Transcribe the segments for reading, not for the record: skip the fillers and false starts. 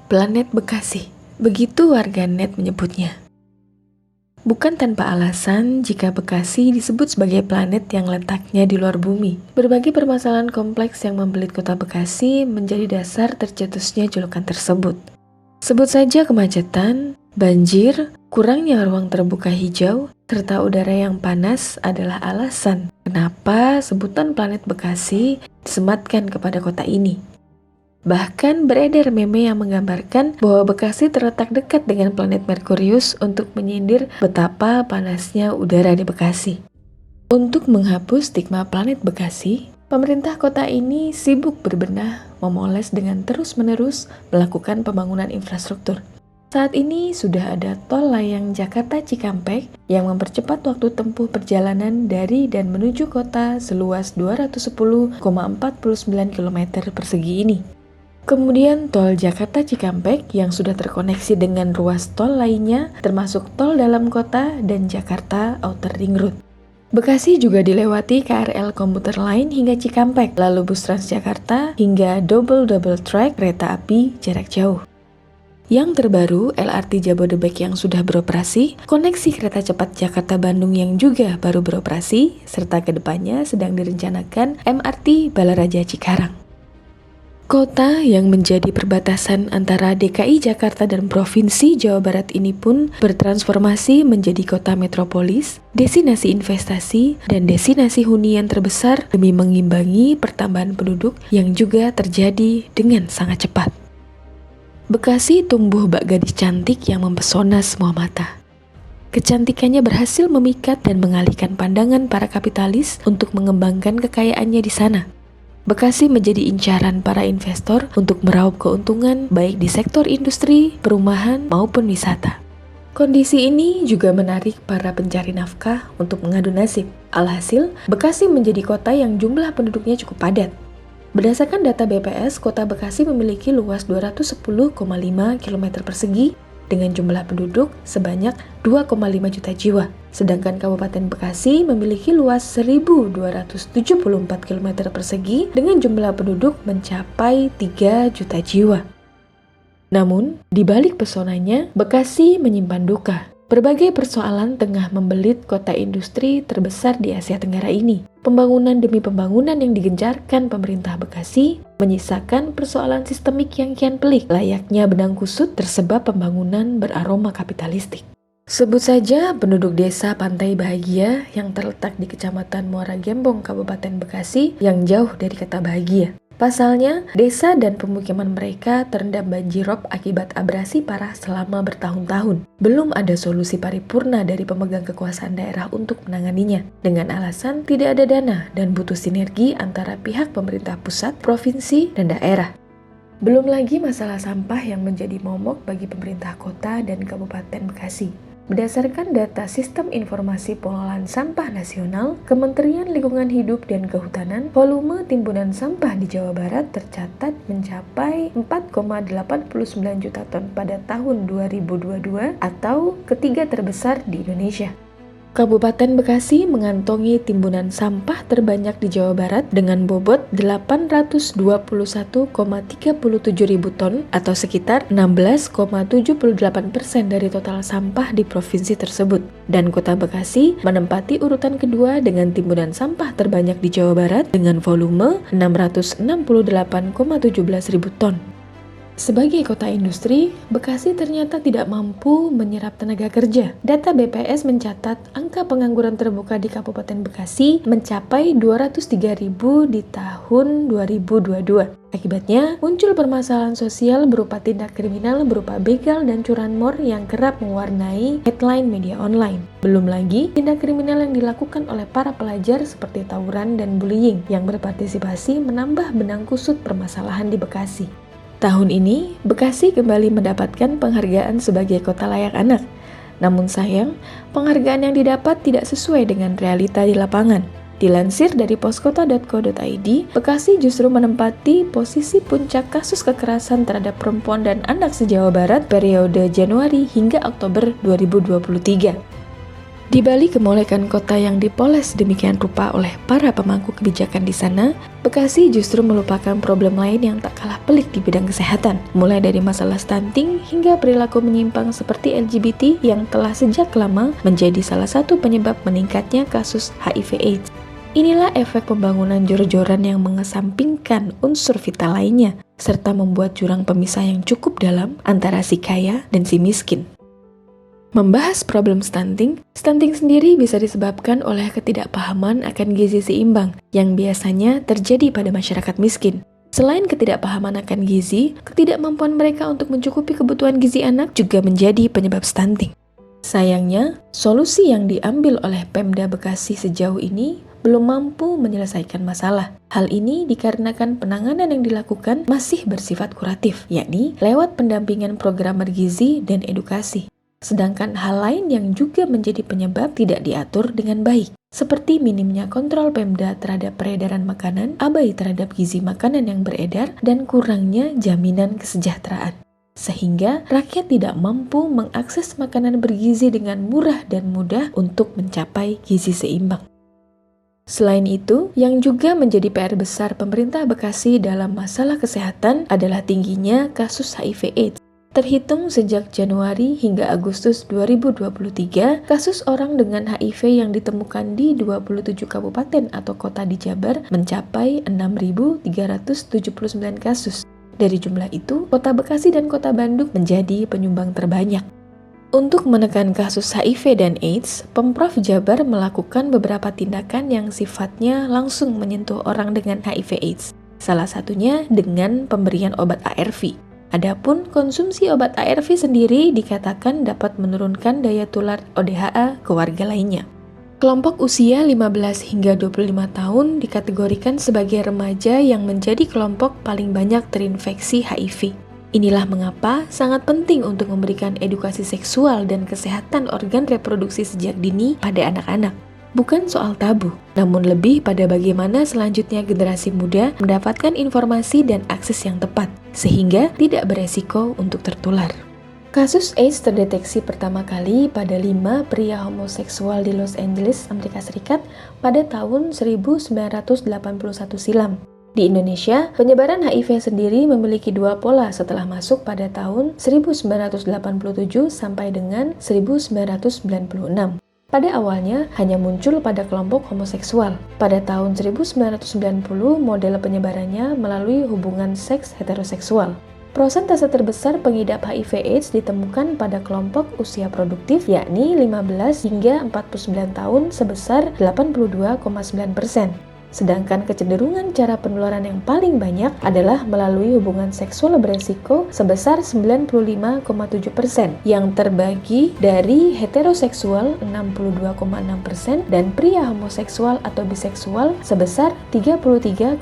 Planet Bekasi, begitu warganet menyebutnya. Bukan tanpa alasan jika Bekasi disebut sebagai planet yang letaknya di luar bumi. Berbagai permasalahan kompleks yang membelit kota Bekasi menjadi dasar tercetusnya julukan tersebut. Sebut saja kemacetan, banjir, kurangnya ruang terbuka hijau, serta udara yang panas adalah alasan kenapa sebutan planet Bekasi disematkan kepada kota ini. Bahkan beredar meme yang menggambarkan bahwa Bekasi terletak dekat dengan planet Merkurius untuk menyindir betapa panasnya udara di Bekasi. Untuk menghapus stigma planet Bekasi, pemerintah kota ini sibuk berbenah, memoles dengan terus-menerus melakukan pembangunan infrastruktur. Saat ini sudah ada tol layang Jakarta Cikampek yang mempercepat waktu tempuh perjalanan dari dan menuju kota seluas 210,49 km persegi ini. Kemudian tol Jakarta Cikampek yang sudah terkoneksi dengan ruas tol lainnya termasuk tol dalam kota dan Jakarta Outer Ring Road. Bekasi juga dilewati KRL komuter lain hingga Cikampek, lalu bus Transjakarta hingga double track kereta api jarak jauh. Yang terbaru, LRT Jabodebek yang sudah beroperasi, koneksi kereta cepat Jakarta-Bandung yang juga baru beroperasi, serta kedepannya sedang direncanakan MRT Balaraja Cikarang. Kota yang menjadi perbatasan antara DKI Jakarta dan Provinsi Jawa Barat ini pun bertransformasi menjadi kota metropolis, destinasi investasi, dan destinasi hunian terbesar demi mengimbangi pertambahan penduduk yang juga terjadi dengan sangat cepat. Bekasi tumbuh bak gadis cantik yang mempesona semua mata. Kecantikannya berhasil memikat dan mengalihkan pandangan para kapitalis untuk mengembangkan kekayaannya di sana. Bekasi menjadi incaran para investor untuk meraup keuntungan baik di sektor industri, perumahan, maupun wisata. Kondisi ini juga menarik para pencari nafkah untuk mengadu nasib. Alhasil, Bekasi menjadi kota yang jumlah penduduknya cukup padat. Berdasarkan data BPS, kota Bekasi memiliki luas 210,5 km persegi dengan jumlah penduduk sebanyak 2,5 juta jiwa. Sedangkan Kabupaten Bekasi memiliki luas 1.274 km persegi dengan jumlah penduduk mencapai 3 juta jiwa. Namun, di balik pesonanya, Bekasi menyimpan duka. Berbagai persoalan tengah membelit kota industri terbesar di Asia Tenggara ini. Pembangunan demi pembangunan yang digencarkan pemerintah Bekasi menyisakan persoalan sistemik yang kian pelik, layaknya benang kusut tersebab pembangunan beraroma kapitalistik. Sebut saja penduduk desa Pantai Bahagia yang terletak di Kecamatan Muara Gembong, Kabupaten Bekasi yang jauh dari kata bahagia. Pasalnya, desa dan pemukiman mereka terendam banjirop akibat abrasi parah selama bertahun-tahun. Belum ada solusi paripurna dari pemegang kekuasaan daerah untuk menanganinya, dengan alasan tidak ada dana dan butuh sinergi antara pihak pemerintah pusat, provinsi, dan daerah. Belum lagi masalah sampah yang menjadi momok bagi pemerintah kota dan Kabupaten Bekasi. Berdasarkan data Sistem Informasi Pengelolaan Sampah Nasional, Kementerian Lingkungan Hidup dan Kehutanan, volume timbunan sampah di Jawa Barat tercatat mencapai 4,89 juta ton pada tahun 2022 atau ketiga terbesar di Indonesia. Kabupaten Bekasi mengantongi timbunan sampah terbanyak di Jawa Barat dengan bobot 821,37 ribu ton atau sekitar 16,78% dari total sampah di provinsi tersebut. Dan kota Bekasi menempati urutan kedua dengan timbunan sampah terbanyak di Jawa Barat dengan volume 668,17 ribu ton. Sebagai kota industri, Bekasi ternyata tidak mampu menyerap tenaga kerja. Data BPS mencatat angka pengangguran terbuka di Kabupaten Bekasi mencapai 203.000 di tahun 2022. Akibatnya, muncul permasalahan sosial berupa tindak kriminal berupa begal dan curanmor yang kerap mewarnai headline media online. Belum lagi, tindak kriminal yang dilakukan oleh para pelajar seperti tawuran dan bullying yang berpartisipasi menambah benang kusut permasalahan di Bekasi. Tahun ini, Bekasi kembali mendapatkan penghargaan sebagai kota layak anak. Namun sayang, penghargaan yang didapat tidak sesuai dengan realita di lapangan. Dilansir dari poskota.co.id, Bekasi justru menempati posisi puncak kasus kekerasan terhadap perempuan dan anak se-Jawa Barat periode Januari hingga Oktober 2023. Di balik kemolekan kota yang dipoles demikian rupa oleh para pemangku kebijakan di sana, Bekasi justru melupakan problem lain yang tak kalah pelik di bidang kesehatan, mulai dari masalah stunting hingga perilaku menyimpang seperti LGBT yang telah sejak lama menjadi salah satu penyebab meningkatnya kasus HIV/AIDS. Inilah efek pembangunan jor-joran yang mengesampingkan unsur vital lainnya, serta membuat jurang pemisah yang cukup dalam antara si kaya dan si miskin. Membahas problem stunting sendiri bisa disebabkan oleh ketidakpahaman akan gizi seimbang yang biasanya terjadi pada masyarakat miskin. Selain ketidakpahaman akan gizi, ketidakmampuan mereka untuk mencukupi kebutuhan gizi anak juga menjadi penyebab stunting. Sayangnya, solusi yang diambil oleh Pemda Bekasi sejauh ini belum mampu menyelesaikan masalah. Hal ini dikarenakan penanganan yang dilakukan masih bersifat kuratif, yakni lewat pendampingan program bergizi dan edukasi. Sedangkan hal lain yang juga menjadi penyebab tidak diatur dengan baik, seperti minimnya kontrol Pemda terhadap peredaran makanan, abai terhadap gizi makanan yang beredar, dan kurangnya jaminan kesejahteraan. Sehingga rakyat tidak mampu mengakses makanan bergizi dengan murah dan mudah untuk mencapai gizi seimbang. Selain itu, yang juga menjadi PR besar pemerintah Bekasi dalam masalah kesehatan adalah tingginya kasus HIV/AIDS. Terhitung sejak Januari hingga Agustus 2023, kasus orang dengan HIV yang ditemukan di 27 kabupaten atau kota di Jabar mencapai 6.379 kasus. Dari jumlah itu, Kota Bekasi dan Kota Bandung menjadi penyumbang terbanyak. Untuk menekan kasus HIV dan AIDS, Pemprov Jabar melakukan beberapa tindakan yang sifatnya langsung menyentuh orang dengan HIV/AIDS. Salah satunya dengan pemberian obat ARV. Adapun konsumsi obat ARV sendiri dikatakan dapat menurunkan daya tular ODHA ke warga lainnya. Kelompok usia 15 hingga 25 tahun dikategorikan sebagai remaja yang menjadi kelompok paling banyak terinfeksi HIV. Inilah mengapa sangat penting untuk memberikan edukasi seksual dan kesehatan organ reproduksi sejak dini pada anak-anak. Bukan soal tabu, namun lebih pada bagaimana selanjutnya generasi muda mendapatkan informasi dan akses yang tepat, sehingga tidak beresiko untuk tertular. Kasus AIDS terdeteksi pertama kali pada 5 pria homoseksual di Los Angeles, Amerika Serikat pada tahun 1981 silam. Di Indonesia, penyebaran HIV sendiri memiliki dua pola setelah masuk pada tahun 1987 sampai dengan 1996. Pada awalnya hanya muncul pada kelompok homoseksual. Pada tahun 1990, model penyebarannya melalui hubungan seks heteroseksual. Persentase terbesar pengidap HIV/AIDS ditemukan pada kelompok usia produktif, yakni 15 hingga 49 tahun sebesar 82,9%. Sedangkan kecenderungan cara penularan yang paling banyak adalah melalui hubungan seksual beresiko sebesar 95,7%, yang terbagi dari heteroseksual 62,6% dan pria homoseksual atau biseksual sebesar 33,1%.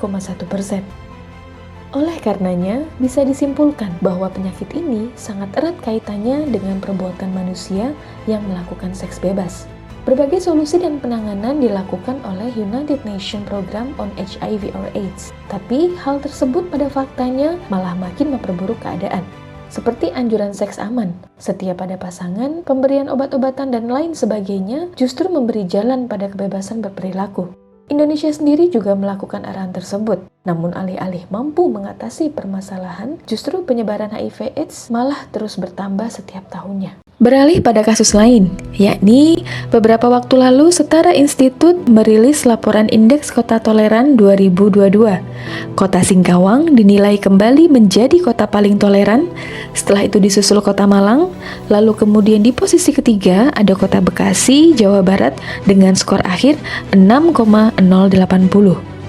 Oleh karenanya, bisa disimpulkan bahwa penyakit ini sangat erat kaitannya dengan perbuatan manusia yang melakukan seks bebas. Berbagai solusi dan penanganan dilakukan oleh United Nations Program on HIV or AIDS. Tapi hal tersebut pada faktanya malah makin memperburuk keadaan. Seperti anjuran seks aman, setia pada pasangan, pemberian obat-obatan dan lain sebagainya justru memberi jalan pada kebebasan berperilaku. Indonesia sendiri juga melakukan arahan tersebut. Namun alih-alih mampu mengatasi permasalahan, justru penyebaran HIV/AIDS malah terus bertambah setiap tahunnya. Beralih pada kasus lain, yakni beberapa waktu lalu Setara Institut merilis laporan Indeks Kota Toleran 2022. Kota Singkawang dinilai kembali menjadi kota paling toleran, setelah itu disusul Kota Malang, lalu kemudian di posisi ketiga ada Kota Bekasi, Jawa Barat dengan skor akhir 6,080.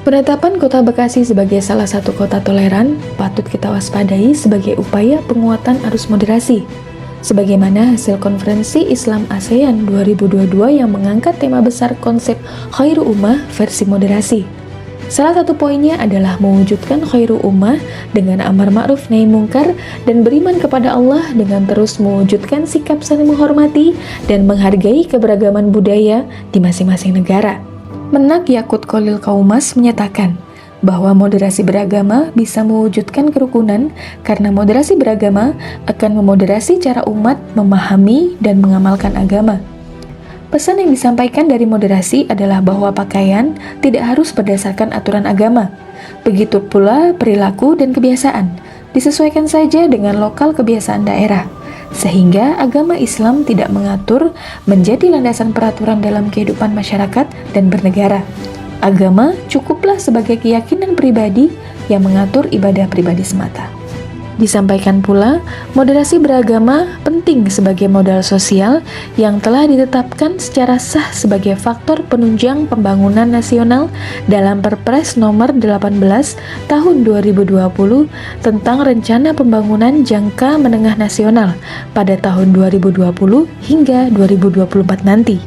Penetapan Kota Bekasi sebagai salah satu kota toleran patut kita waspadai sebagai upaya penguatan arus moderasi. Sebagaimana hasil konferensi Islam ASEAN 2022 yang mengangkat tema besar konsep khairu ummah versi moderasi. Salah satu poinnya adalah mewujudkan khairu ummah dengan amar ma'ruf nahi mungkar dan beriman kepada Allah dengan terus mewujudkan sikap saling menghormati dan menghargai keberagaman budaya di masing-masing negara. Menak Yakut Kholil Kaumas menyatakan bahwa moderasi beragama bisa mewujudkan kerukunan karena moderasi beragama akan memoderasi cara umat memahami dan mengamalkan agama. Pesan yang disampaikan dari moderasi adalah bahwa pakaian tidak harus berdasarkan aturan agama. Begitu pula perilaku dan kebiasaan, disesuaikan saja dengan lokal kebiasaan daerah, sehingga agama Islam tidak mengatur menjadi landasan peraturan dalam kehidupan masyarakat dan bernegara. Agama cukuplah sebagai keyakinan pribadi yang mengatur ibadah pribadi semata. Disampaikan pula, moderasi beragama penting sebagai modal sosial yang telah ditetapkan secara sah sebagai faktor penunjang pembangunan nasional dalam Perpres nomor 18 tahun 2020 tentang Rencana Pembangunan Jangka Menengah Nasional pada tahun 2020 hingga 2024 nanti.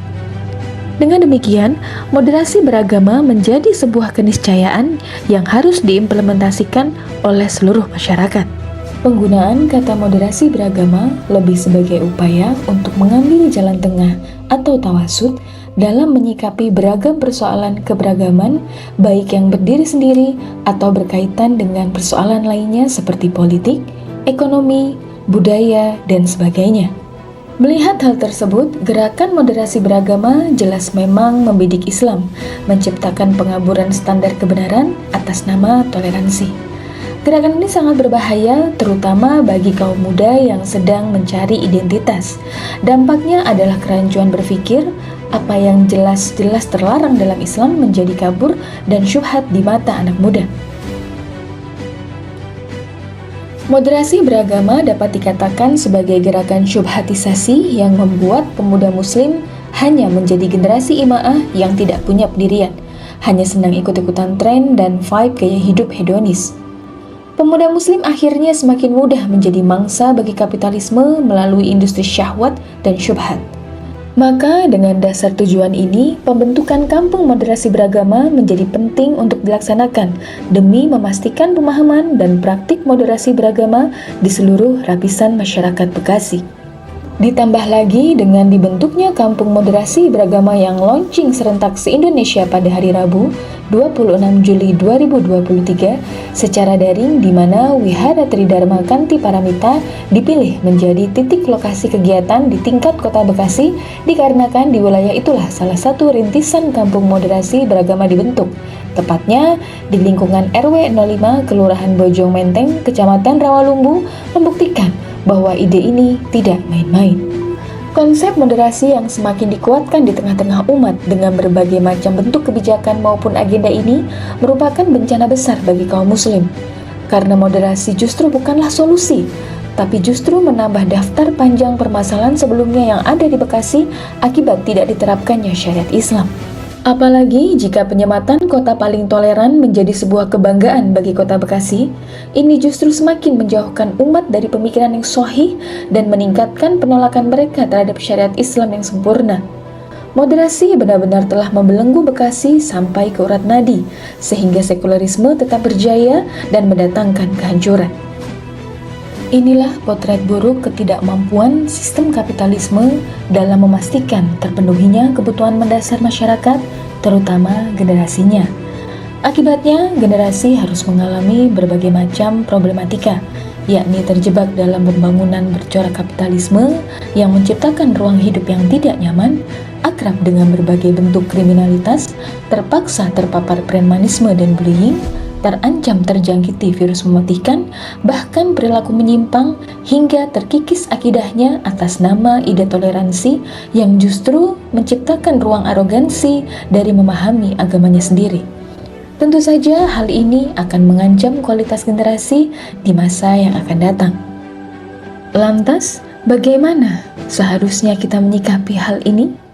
Dengan demikian, moderasi beragama menjadi sebuah keniscayaan yang harus diimplementasikan oleh seluruh masyarakat. Penggunaan kata moderasi beragama lebih sebagai upaya untuk mengambil jalan tengah atau tawasud dalam menyikapi beragam persoalan keberagaman, baik yang berdiri sendiri atau berkaitan dengan persoalan lainnya seperti politik, ekonomi, budaya, dan sebagainya. Melihat hal tersebut, gerakan moderasi beragama jelas memang membidik Islam, menciptakan pengaburan standar kebenaran atas nama toleransi. Gerakan ini sangat berbahaya, terutama bagi kaum muda yang sedang mencari identitas. Dampaknya adalah kerancuan berpikir, apa yang jelas-jelas terlarang dalam Islam menjadi kabur dan syubhat di mata anak muda. Moderasi beragama dapat dikatakan sebagai gerakan syubhatisasi yang membuat pemuda muslim hanya menjadi generasi ima'ah yang tidak punya pendirian, hanya senang ikut-ikutan tren dan vibe gaya hidup hedonis. Pemuda muslim akhirnya semakin mudah menjadi mangsa bagi kapitalisme melalui industri syahwat dan syubhat. Maka dengan dasar tujuan ini, pembentukan kampung moderasi beragama menjadi penting untuk dilaksanakan demi memastikan pemahaman dan praktik moderasi beragama di seluruh lapisan masyarakat Bekasi. Ditambah lagi dengan dibentuknya kampung moderasi beragama yang launching serentak se-Indonesia pada hari Rabu, 26 Juli 2023 secara daring, di mana Wihara Tridharma Kanti Paramita dipilih menjadi titik lokasi kegiatan di tingkat Kota Bekasi dikarenakan di wilayah itulah salah satu rintisan kampung moderasi beragama dibentuk, tepatnya di lingkungan RW 05 Kelurahan Bojong Menteng, Kecamatan Rawalumbu, membuktikan bahwa ide ini tidak main-main. Konsep moderasi yang semakin dikuatkan di tengah-tengah umat dengan berbagai macam bentuk kebijakan maupun agenda ini merupakan bencana besar bagi kaum muslim. Karena moderasi justru bukanlah solusi, tapi justru menambah daftar panjang permasalahan sebelumnya yang ada di Bekasi akibat tidak diterapkannya syariat Islam. Apalagi jika penyematan kota paling toleran menjadi sebuah kebanggaan bagi kota Bekasi, ini justru semakin menjauhkan umat dari pemikiran yang sahih dan meningkatkan penolakan mereka terhadap syariat Islam yang sempurna. Moderasi benar-benar telah membelenggu Bekasi sampai ke urat nadi, sehingga sekularisme tetap berjaya dan mendatangkan kehancuran. Inilah potret buruk ketidakmampuan sistem kapitalisme dalam memastikan terpenuhinya kebutuhan mendasar masyarakat, terutama generasinya. Akibatnya, generasi harus mengalami berbagai macam problematika, yakni terjebak dalam pembangunan bercorak kapitalisme yang menciptakan ruang hidup yang tidak nyaman, akrab dengan berbagai bentuk kriminalitas, terpaksa terpapar premanisme dan bullying, terancam terjangkiti virus mematikan, bahkan perilaku menyimpang hingga terkikis akidahnya atas nama ide toleransi yang justru menciptakan ruang arogansi dari memahami agamanya sendiri. Tentu saja hal ini akan mengancam kualitas generasi di masa yang akan datang. Lantas, bagaimana seharusnya kita menyikapi hal ini?